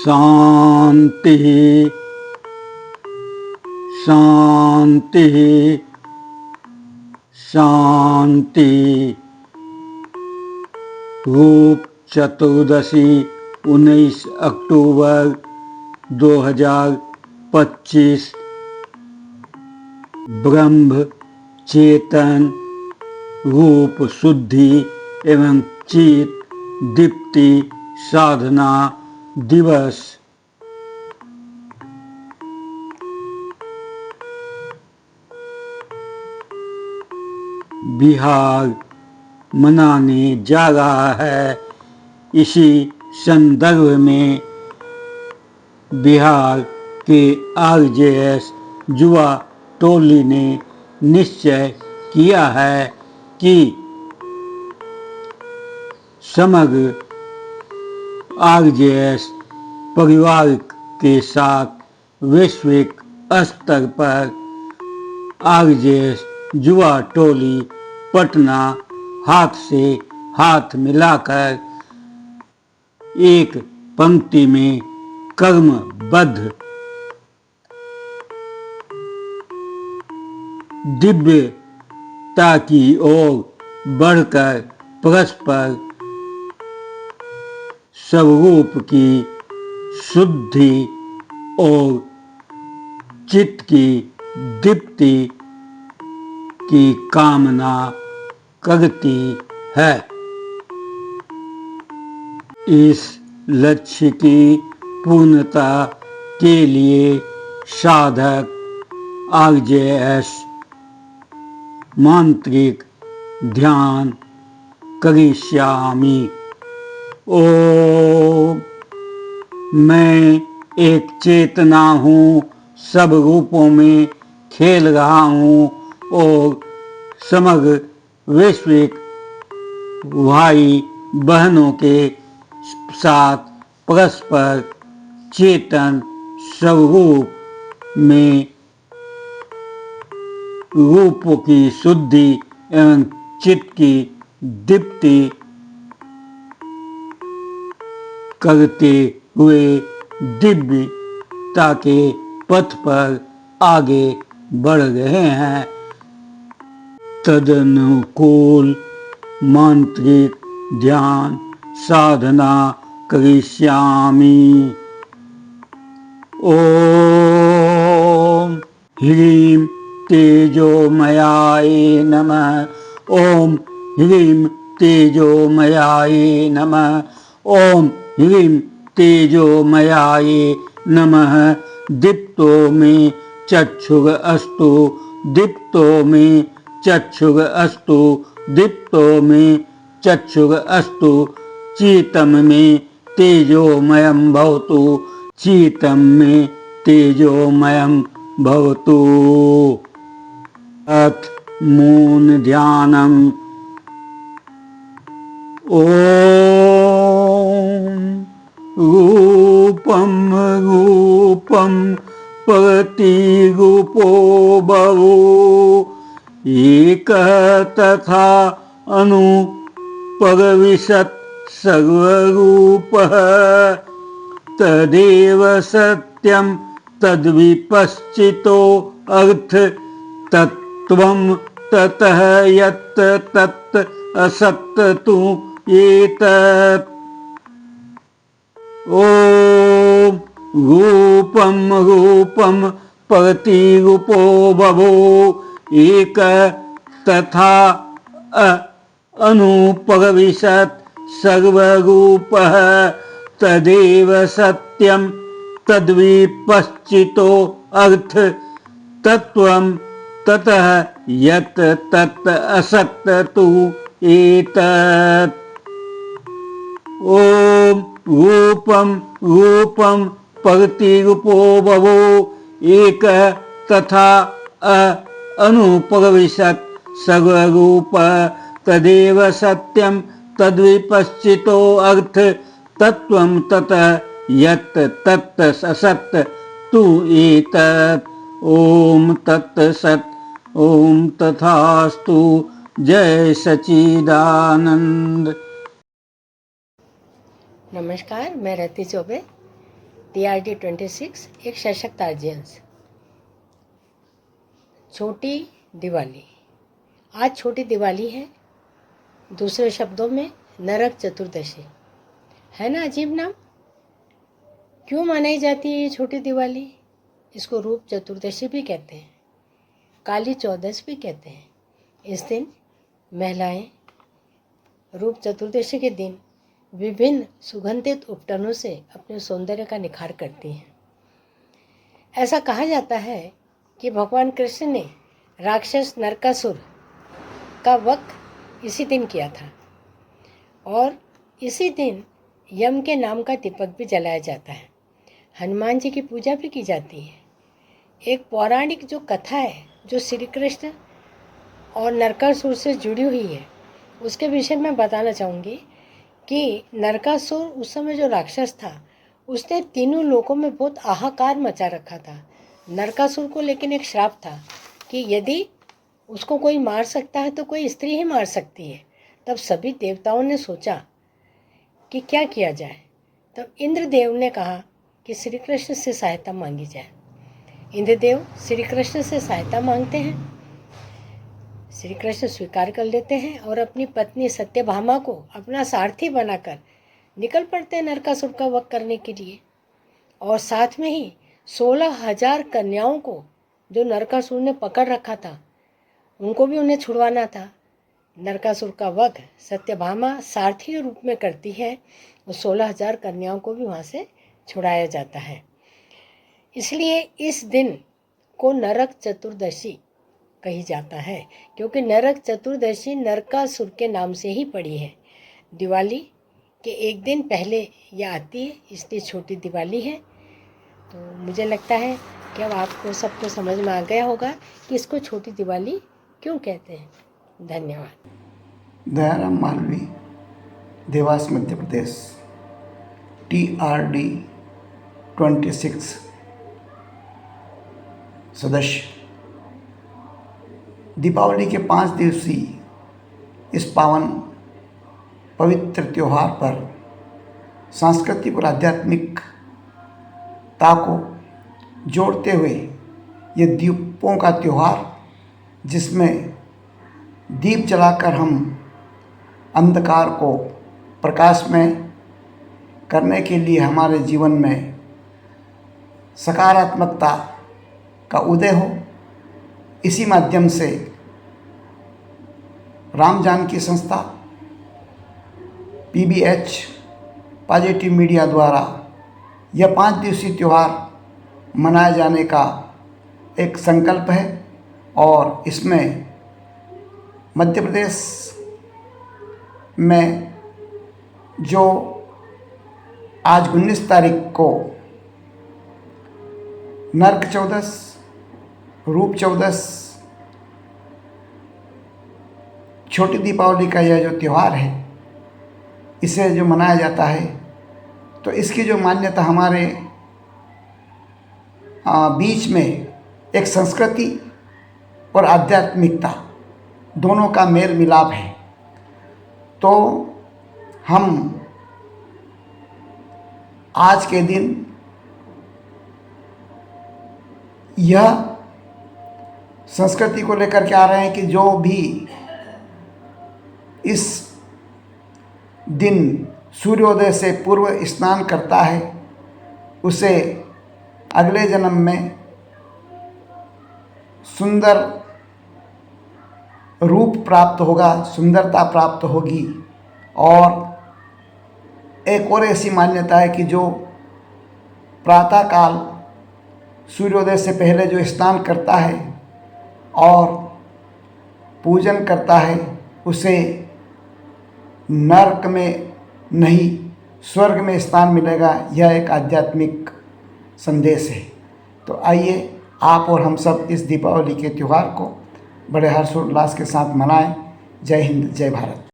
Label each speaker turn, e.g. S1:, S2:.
S1: शांति शांति शांति। रूप चतुर्दशी 19 अक्टूबर 2025। ब्रह्म चेतन रूप शुद्धि एवं चित दीप्ति साधना दिवस। बिहार मनाने जा रहा है। इसी संदर्भ में बिहार के आरजेएस युवा टोली ने निश्चय किया है कि समग्र आरजेएस परिवार के साथ वैश्विक स्तर पर आरजेएस युवा टोली पटना हाथ से हाथ मिलाकर एक पंक्ति में कर्मबद्ध दिव्यता की ओर बढ़कर परस्पर स्वरूप की शुद्धि और चित्त की दीप्ति की कामना करती है। इस लक्ष्य की पूर्णता के लिए साधक आरजेएस मांत्रिक ध्यान करिष्यामि। ओम मैं एक चेतना हूँ, सब रूपों में खेल रहा हूँ और समग्र वैश्विक भाई बहनों के साथ परस्पर चेतन स्वरूप में रूपों की शुद्धि एवं चित्त की दीप्ति करते हुए दिव्यता के पथ पर आगे बढ़ रहे हैं। तदनुकूल मांत्रिक ध्यान साधना करिष्यामि। ओम ह्रीं तेजोमयाय नमः। ओम ह्रीं तेजोमयाय नमः। ओम ह्रीं तेजोमयाय नमः। दीप्तो मे चक्षुर अस्तु, दीप्तो मे चक्षुर अस्तु, दीप्तो मे चक्षुर अस्तु। चित्तं मे तेजोमयं भवतु, चित्तं मे तेजोमयं भवतु। अथ मौन ध्यानम्। ओम रूपं रूपं प्रतिरूपो बहु, एकः तथा अनुपरविशत् सर्वरूपः। तदेव सत्यं तद्विपश्चितो अर्थ तत्त्वं ततः यत् तत् असत् तु एतत्। ओम रूपं रूपं प्रतिरूपो बभो, एक तथा अनुपरविशत् सर्वरूपः। तदेव सत्यं तद्विपश्चितो अर्थ तत्त्वं ततः यत् तत् असत् तु एतत्। ओम रूपं रूपं प्रतिरूपो बभो, एक तथा अनुपरविशत् सर्वरूपः। तदेव सत्यं तद्विपश्चितो अर्थ तत्त्वं ततः यत् तत् असत् तु एतत्। ओम तत्सत्। ओम तथास्तु। जय सच्चिदानंद।
S2: नमस्कार, मैं रति चौबे। TRD 26 एक सशक्त ऑडियंस। छोटी दिवाली। आज छोटी दिवाली है, दूसरे शब्दों में नरक चतुर्दशी। है ना अजीब नाम? क्यों मनाई जाती है ये छोटी दिवाली? इसको रूप चतुर्दशी भी कहते हैं, काली चौदस भी कहते हैं। इस दिन महिलाएं रूप चतुर्दशी के दिन विभिन्न सुगंधित उपटनों से अपने सौंदर्य का निखार करती हैं। ऐसा कहा जाता है कि भगवान कृष्ण ने राक्षस नरकासुर का वध इसी दिन किया था और इसी दिन यम के नाम का दीपक भी जलाया जाता है। हनुमान जी की पूजा भी की जाती है। एक पौराणिक जो कथा है जो श्री कृष्ण और नरकासुर से जुड़ी हुई है, उसके विषय में बताना चाहूँगी कि नरकासुर उस समय जो राक्षस था, उसने तीनों लोकों में बहुत हाहाकार मचा रखा था। नरकासुर को लेकिन एक श्राप था कि यदि उसको कोई मार सकता है तो कोई स्त्री ही मार सकती है। तब सभी देवताओं ने सोचा कि क्या किया जाए। तब इंद्रदेव ने कहा कि श्री कृष्ण से सहायता मांगी जाए। इंद्रदेव श्री कृष्ण से सहायता मांगते हैं। श्री कृष्ण स्वीकार कर लेते हैं और अपनी पत्नी सत्यभामा को अपना सारथी बनाकर निकल पड़ते हैं नरकासुर का वध करने के लिए। और साथ में ही 16,000 कन्याओं को जो नरकासुर ने पकड़ रखा था, उनको भी उन्हें छुड़वाना था। नरकासुर का वध सत्यभामा सारथी के रूप में करती है और 16,000 कन्याओं को भी वहाँ से छुड़ाया जाता है। इसलिए इस दिन को नरक चतुर्दशी कही जाता है, क्योंकि नरक चतुर्दशी नरकासुर के नाम से ही पड़ी है। दिवाली के एक दिन पहले यह आती है, इसलिए छोटी दिवाली है। तो मुझे लगता है कि अब आपको सबको समझ में आ गया होगा कि इसको छोटी दिवाली क्यों कहते हैं। धन्यवाद।
S3: दयाराम मालवी, देवास, मध्य प्रदेश। TRD 26 सदस्य। दीपावली के 5 दिवसीय इस पावन पवित्र त्यौहार पर सांस्कृतिक और आध्यात्मिकता को जोड़ते हुए ये दीपों का त्यौहार, जिसमें दीप जलाकर हम अंधकार को प्रकाश में करने के लिए हमारे जीवन में सकारात्मकता का उदय हो, इसी माध्यम से राम जानकी संस्था PBH पॉजिटिव मीडिया द्वारा यह 5 दिवसीय त्यौहार मनाए जाने का एक संकल्प है। और इसमें मध्य प्रदेश में जो आज 19 तारीख को नरक चौदस, रूप चौदस, छोटी दीपावली का यह जो त्यौहार है, इसे जो मनाया जाता है, तो इसकी जो मान्यता हमारे बीच में एक संस्कृति और आध्यात्मिकता दोनों का मेल मिलाप है। तो हम आज के दिन यह संस्कृति को लेकर के आ रहे हैं कि जो भी इस दिन सूर्योदय से पूर्व स्नान करता है, उसे अगले जन्म में सुंदर रूप प्राप्त होगा, सुंदरता प्राप्त होगी। और एक और ऐसी मान्यता है कि जो प्रातःकाल सूर्योदय से पहले जो स्नान करता है और पूजन करता है, उसे नरक में नहीं स्वर्ग में स्थान मिलेगा। यह एक आध्यात्मिक संदेश है। तो आइए आप और हम सब इस दीपावली के त्यौहार को बड़े हर्षोल्लास के साथ मनाएं। जय हिंद, जय भारत।